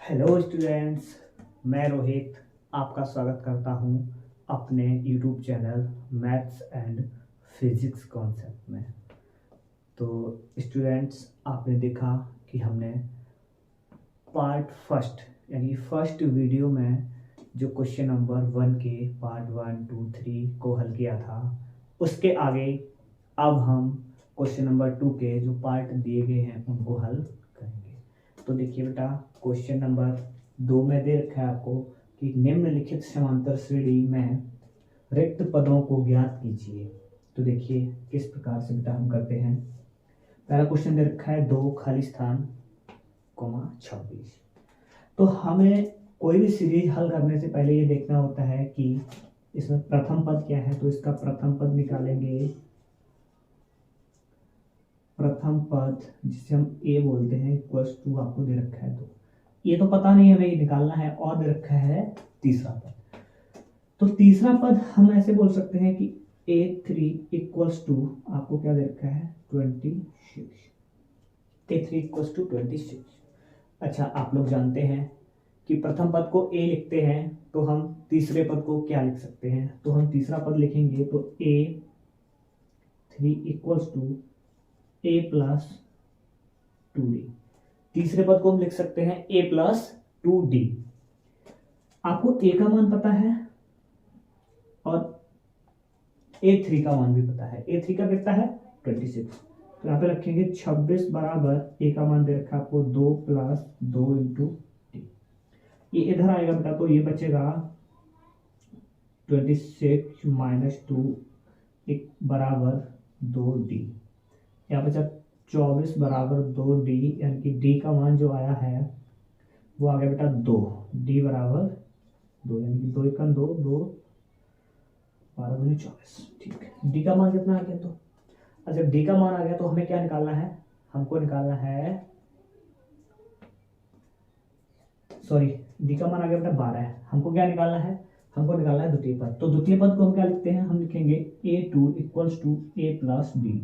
Hello students, मैं रोहित आपका स्वागत करता हूं अपने YouTube channel maths and physics concept में। तो स्टूडेंट्स, आपने देखा कि हमने पार्ट फर्स्ट यानी फर्स्ट वीडियो में जो क्वेश्चन नंबर 1 के पार्ट 1, 2, 3 को हल किया था, उसके आगे अब हम क्वेश्चन नंबर 2 के जो पार्ट दिए गए हैं उनको हल करेंगे। तो देखिए बेटा, क्वेश्चन नंबर 2 में दे रखा है आपको कि निम्नलिखित समांतर श्रेणी में रिक्त पदों को ज्ञात कीजिए। तो देखिए किस प्रकार से बेटा हम करते हैं। पहला क्वेश्चन दे रखा है 2 खाली स्थान 26। तो हमें कोई भी सीरीज हल करने से पहले ये देखना होता है कि इसमें प्रथम पद क्या है। तो इसका प्रथम पद निकालेंगे। प्रथम पद जिसे हम ए बोलते हैं इक्वल्स टू आपको दे रखा है, तो ये तो पता नहीं हमें, ये निकालना है। और दे रखा है तीसरा पद। तो तीसरा पद हम ऐसे बोल सकते हैं कि A3 इक्वल्स टू आपको क्या दे रखा है 26। A3 equals to 26। अच्छा, आप लोग जानते हैं कि प्रथम पद को A लिखते हैं तो हम तीसरे पद को क्या लिख सकते हैं। तो हम तीसरा पद लिखेंगे तो A3 equals to A plus 2D। तीसरे पद को हम लिख सकते हैं A प्लस 2D। आपको A का मान पता है और A3 का मान भी पता है। A3 का कितना है 26। तो यहाँ पे रखेंगे 26 बराबर A का मान दे रखा है आपको 2 प्लस 2 इंटू D। ये इधर आएगा बेटा, तो ये बचेगा 26 माइनस 2 एक बराबर 2D। यहाँ बचा 24 बराबर 2D, यानी कि D का मान जो आया है वो आ गया बेटा 2। D बराबर 2, यानी कि 2 1 2 2 12 दूनी 24। ठीक है, D का मान कितना आ गया। तो जब D का मान आ गया तो हमें क्या निकालना है, हमको निकालना है, सॉरी, D का मान आ गया बेटा 12 है। हमको क्या निकालना है, हमको निकालना है द्वितीय पद। तो द्वितीय पद को हम क्या लिखते हैं, हम लिखेंगे A2 equals to A plus B।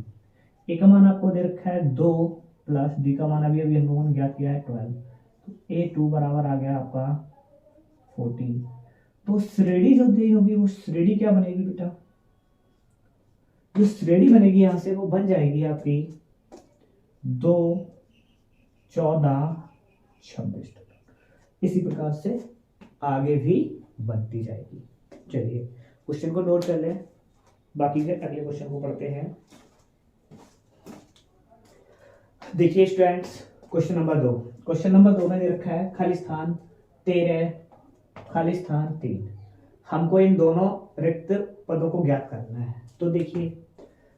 A का मान आपको दे रखा है 2 प्लस डी का मान अभी अभी हम लोगों ने ज्ञात किया है 12। तो A2 बराबर आ गया आपका 14। तो श्रेणी जो दी होगी वो श्रेणी क्या बनेगी बेटा, जो श्रेणी बनेगी यहां से वो बन जाएगी आपकी 2 14 26। इसी प्रकार से आगे भी बनती जाएगी। चलिए क्वेश्चन को नोट कर लें, बाकी के अगले क्वेश्चन को पढ़ते हैं। देखिए students, question number 2। Question number 2 में दे रखा है खाली स्थान 13 खाली स्थान 3। हमको इन दोनों रिक्त पदों को ज्ञात करना है। तो देखिए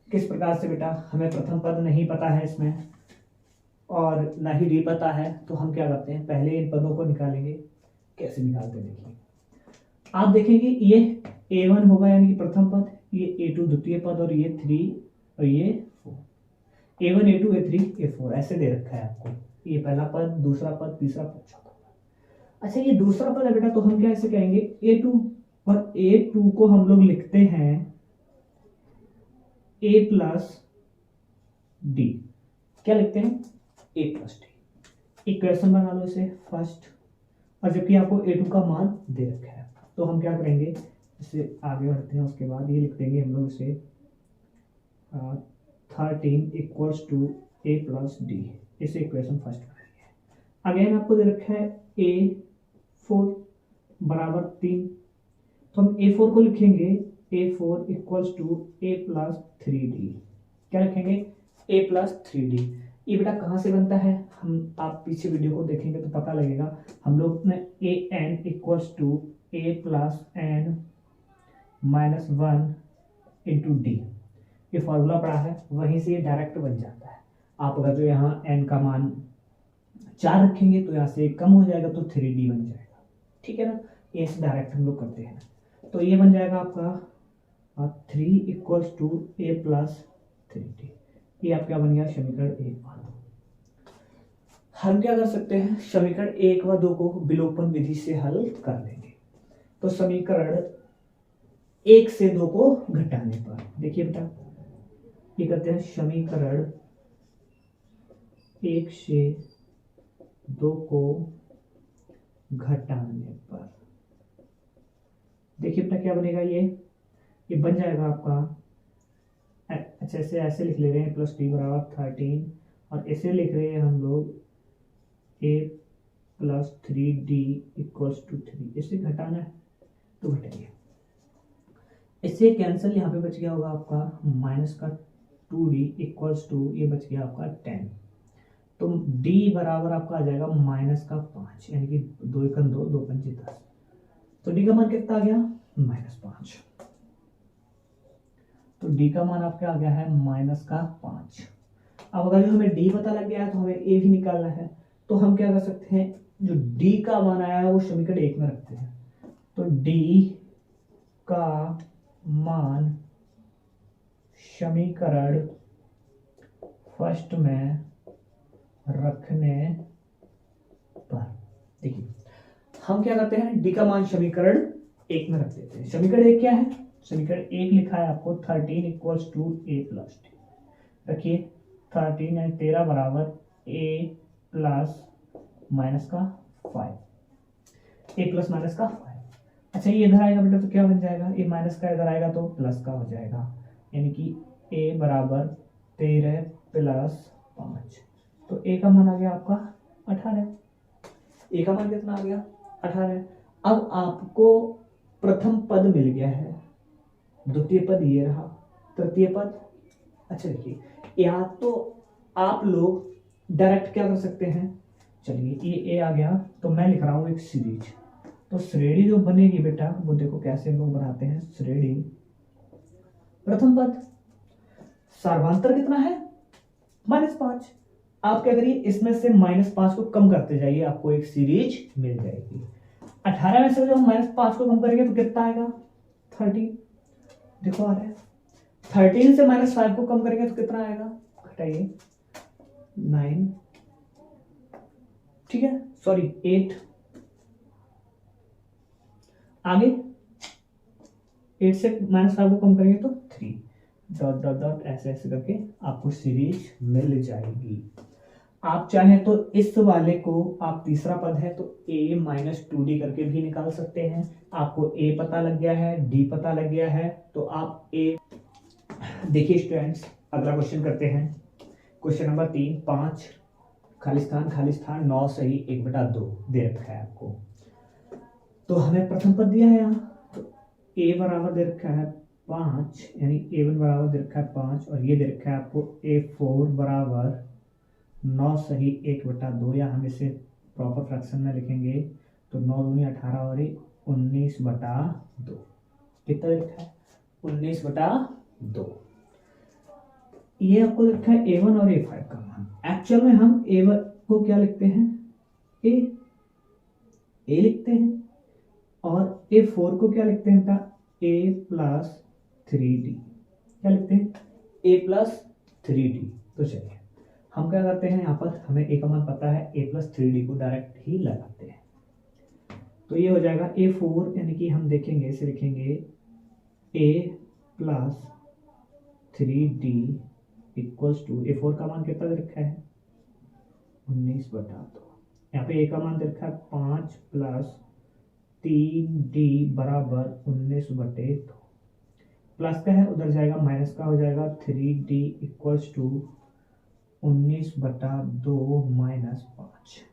किस प्रकार से बेटा, हमें प्रथम पद नहीं पता है इसमें और ना ही डी पता है। तो हम क्या करते हैं, पहले इन पदों को निकालेंगे। कैसे निकालते हैं देखिए, आप देखेंगे ये A1 होगा यानी कि प्रथम पद, ये A2 द्वितीय पद, और ये 3 और ये 4। A1 A2 A3 A4 ऐसे दे रखा है आपको। ये पहला पद, दूसरा पद, तीसरा पद, चौथा पद। अच्छा, ये दूसरा पद है बेटा, तो हम क्या ऐसे कहेंगे A2, और A2 को हम लोग लिखते हैं A प्लस डी। क्या लिखते हैं A प्लस डी। इक्वेशन बना लो इसे फर्स्ट, और जबकि आपको A2 का मान दे रखा है तो हम क्या करेंगे, इसे आगे बढ़ते हैं। उसके बाद ये लिख देंगे हम लोग इसे 13 equals to A plus D. इसे इक्वेशन फर्स्ट बनाएंगे। अगेन आपको दे रखा है A4 बराबर 3। तो हम A4 को लिखेंगे A4 equals to A plus 3D। क्या लिखेंगे A प्लस 3D। ये बेटा कहाँ से बनता है, हम आप पीछे वीडियो को देखेंगे तो पता लगेगा। हम लोग ने AN equals to A plus N minus 1 into D, ये फॉर्मूला पढ़ा है, वहीं से ये डायरेक्ट बन जाता है। आप अगर जो यहाँ n का मान 4 रखेंगे तो यहाँ से कम हो जाएगा तो 3D बन जाएगा। ठीक है ना, ये डायरेक्ट हम लोग करते हैं। तो ये बन जाएगा आपका 3 equals to A plus 3D। ये आपका बन गया समीकरण 1 व 2। हम क्या कर सकते हैं, समीकरण 1 व 2 को विलोपन विधि से हल कर लेंगे। तो समीकरण 1 से 2 को घटाने पर देखिए बेटा, ये करते हैं समीकरण 1 से 2 को घटाने पर। देखिए बेटा क्या बनेगा, ये बन जाएगा आपका, अच्छा ऐसे लिख ले रहे हैं प्लस डी बराबर 13, और ऐसे लिख रहे हैं हम लोग ए प्लस 3d इक्वल्स टू 3। इससे घटाना है तो घटाइए, इससे कैंसिल, यहाँ पे बच गया होगा आपका माइनस का 2d इक्वल्स टू, ये बच गया आपका 10। तो d बराबर आपका आ जाएगा माइनस का 5, यानी कि 2 एकम 2, 2 पंचे 10। तो d का मान कितना आ गया, -5। तो d का मान आपका आ गया है -5। अब अगर जो हमें d पता लग गया है तो हमें a भी निकालना है। तो हम क्या कर सकते हैं, जो d का मान आया है वो समीकरण 1 में रखते हैं। तो d का मान समीकरण फर्स्ट में रखने पर, देखिए हम क्या करते हैं, डी का मान समीकरण 1 में रख देते हैं। समीकरण 1 क्या है, समीकरण 1 लिखा है आपको 13 equals to A plus D. रखिए 13 है 13 बराबर ए प्लस माइनस का 5, ए प्लस माइनस का 5। अच्छा ये इधर आएगा बेटा तो क्या बन जाएगा, ये माइनस का इधर आएगा तो प्लस का हो जाएगा, यानी कि ए बराबर 13 प्लस 5। तो ए का मान आ गया आपका 18। ए का मान कितना आ गया, 18। अब आपको प्रथम पद मिल गया है, द्वितीय पद ये रहा, तृतीय पद। अच्छा देखिए, या तो आप लोग डायरेक्ट क्या कर सकते हैं, चलिए ये ए आ गया तो मैं लिख रहा हूं एक सीरीज। तो श्रेणी जो बनेगी बेटा वो देखो कैसे हम लोग बनाते हैं, श्रेणी प्रथम पद, सर्वांतर कितना है -5। आप क्या करिए, इसमें से -5 को कम करते जाइए, आपको एक सीरीज मिल जाएगी। 18 में से जब -5 को कम करेंगे तो कितना आएगा, 13। देखो आ रहा है, 13 से -5 को कम करेंगे तो कितना आएगा, घटाइए 9, ठीक है, सॉरी 8। आगे 8 से -5 को कम करेंगे तो 3, डॉट डॉट डॉट ऐसे ऐसे करके आपको सीरीज मिल जाएगी। आप चाहें तो इस वाले को, आप तीसरा पद है तो a माइनस 2d करके भी निकाल सकते हैं। आपको a पता लग गया है, d पता लग गया है, तो आप a, देखिए स्टूडेंट्स अगला क्वेश्चन करते हैं। क्वेश्चन नंबर 3, 5 खाली स्थान 9 सही 1/2 दे रखा है आपको। तो हमें प्रथम पद दिया है यहाँ, तो a बराबर दे रखा है 5, यानी a1 बराबर दे रखा है 5, और ये दे रखा है आपको a4 बराबर 9 सही 1/2, या हम इसे प्रॉपर फ्रैक्शन में लिखेंगे तो 9 दूनी 18 और 19/2। कितना लिखा है, 19/2। ये आपको लिखा है a1 और a5 का मान। एक्चुअल में हम a1 को क्या लिखते हैं, a लिखते हैं, और a4 को क्या लिखते हैं बेटा, a प्लस 3d। क्या लिखते हैं, a प्लस 3d। तो चलिए हम क्या करते हैं, यहाँ पर हमें a का मान पता है, a प्लस 3d को डायरेक्ट ही लगाते हैं। तो ये हो जाएगा a4, यानी कि हम देखेंगे इसे लिखेंगे a plus 3d equals to, a4 का मान कितना दे रखा है, 19/2। यहाँ पे a का मान दे रखा है 5 प्लस 3d बराबर 19/2। प्लस का है उधर जाएगा, माइनस का हो जाएगा 3d इक्वल्स टू 19/2 माइनस 5।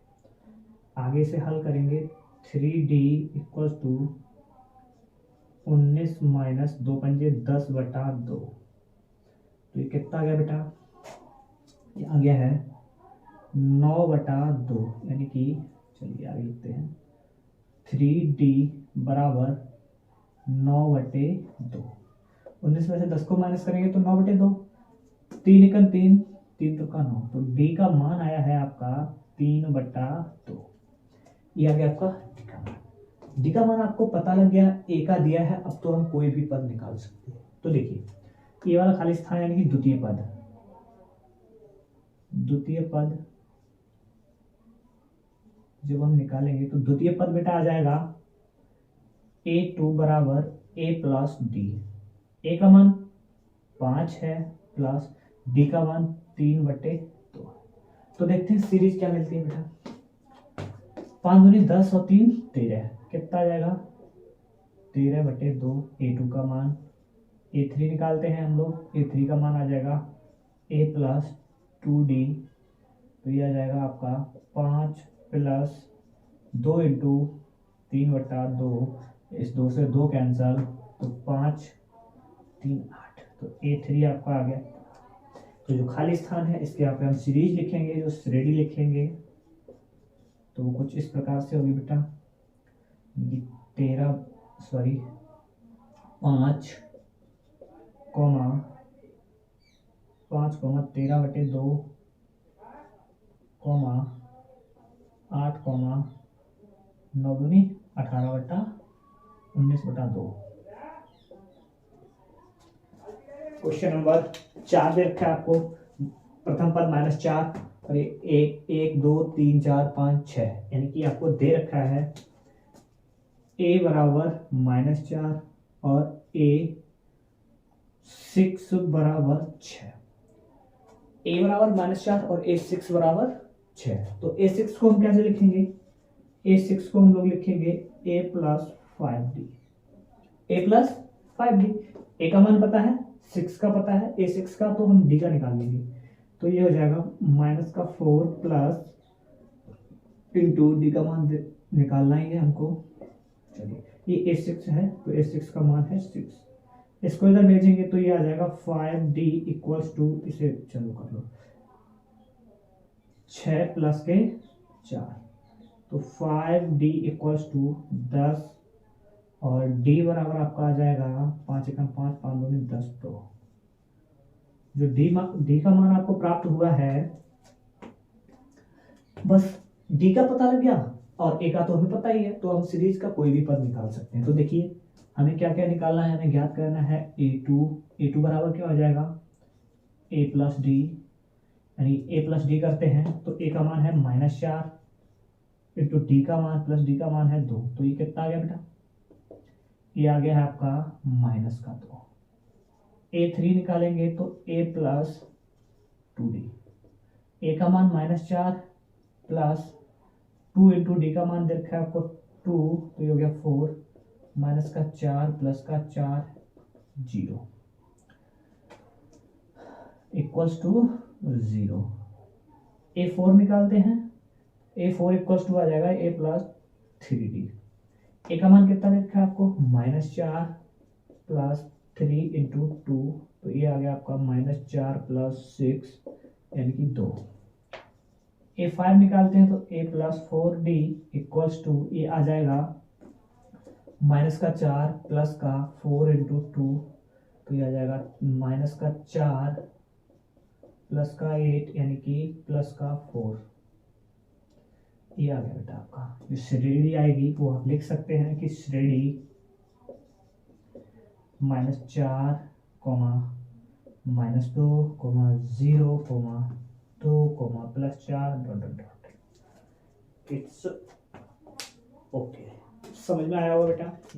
आगे से हल करेंगे, 3d इक्वल्स टू 19 माइनस 2 पंजे 10/2। तो ये कितना आ गया बेटा, ये आ गया है 9/2, यानी कि चलिए आगे लिखते हैं 3d बराबर 9/2। 19 में से 10 को माइनस करेंगे तो 9/2, 3 एकम 3, 3 तो का 9। तो d का मान आया है आपका 3/2। ये आ गया आपका d का मान। d का मान आपको पता लग गया, a का दिया है, अब तो हम कोई भी पद निकाल सकते हैं। तो देखिए ये वाला खाली स्थान यानी कि द्वितीय पद, द्वितीय पद जब हम निकालेंगे तो द्वितीय पद बेटा आ जाएगा a2 बराबर a प्लस d। a का मान 5 है प्लस d का मान 3/2। तो देखते हैं सीरीज क्या मिलती है बेटा। 5 दूनी 10 और 3 13, कितना आ जाएगा 13/2 A2 का मान। A3 निकालते हैं हम लोग, A3 का मान आ जाएगा A+2D, तो ये आ जाएगा आपका 5 + 2 इंटू 3/2, इस 2 से 2 कैंसल, तो 5 3 8, तो A3 आपका आ गया। तो जो खाली स्थान है इसके यहाँ पे हम सीरीज लिखेंगे, जो श्रेणी लिखेंगे तो वो कुछ इस प्रकार से होगी बेटा, 5 13/2, 8, 9 दूनी 18/19/2। क्वेश्चन नंबर 4 दे रखा है आपको, प्रथम पद -4 और ये 1 2 3 4 5 6, यानी कि आपको दे रखा है a बराबर -4 और a 6 बराबर 6। a बराबर -4 और a 6 बराबर 6, तो a6 को हम कैसे लिखेंगे, a6 को हम लोग लिखेंगे a+5d, a+5d। a का मान पता है, 6 का पता है, a6 का तो हम d का निकाल लेंगे, तो ये हो जाएगा -4 प्लस इंटू डी का मान निकालना ही है हमको। चलिए ये a6 है, तो a6 का मान है 6, इसको इधर भेजेंगे तो ये आ जाएगा 5d = इसे चलो कर लो 6 + 4, तो 5d = 10 और d बराबर आपका आ जाएगा 5 × 5 5 दूनी 10। तो जो d का मान आपको प्राप्त हुआ है, बस d का पता लग गया और a का तो हमें पता ही है, तो हम सीरीज का कोई भी पद निकाल सकते हैं। तो देखिए हमें क्या क्या निकालना है, हमें ज्ञात करना है a2 बराबर क्या हो जाएगा a+d, यानी a+d करते हैं तो a का मान है -4 इंटू d का मान प्लस d का मान है 2, तो ये कितना आ गया बेटा, ये आ गया है आपका -2। a3 निकालेंगे तो a+2d, a का मान -4 प्लस 2 इंटू डी का मान देखा है आपको 2, तो ये हो गया 4 -4 + 4 0 = 0। a4 निकालते हैं, a4 = आ जाएगा a+3d। a का मान कितना देखा है आपको, -4 प्लस 3 इंटू 2, तो ये आ गया आपका -4 + 6 यानी कि 2। a5 निकालते हैं तो a+4d = ये आ जाएगा -4 प्लस का 4 इंटू 2, तो ये आ जाएगा -4 प्लस का 8 यानी कि प्लस का 4। ये आ गया बेटा आपका, जो श्रेणी आएगी वो आप लिख सकते हैं कि श्रेणी -4, -2, 0, 2, +4 ... इट्स ओके। समझ में आया होगा बेटा।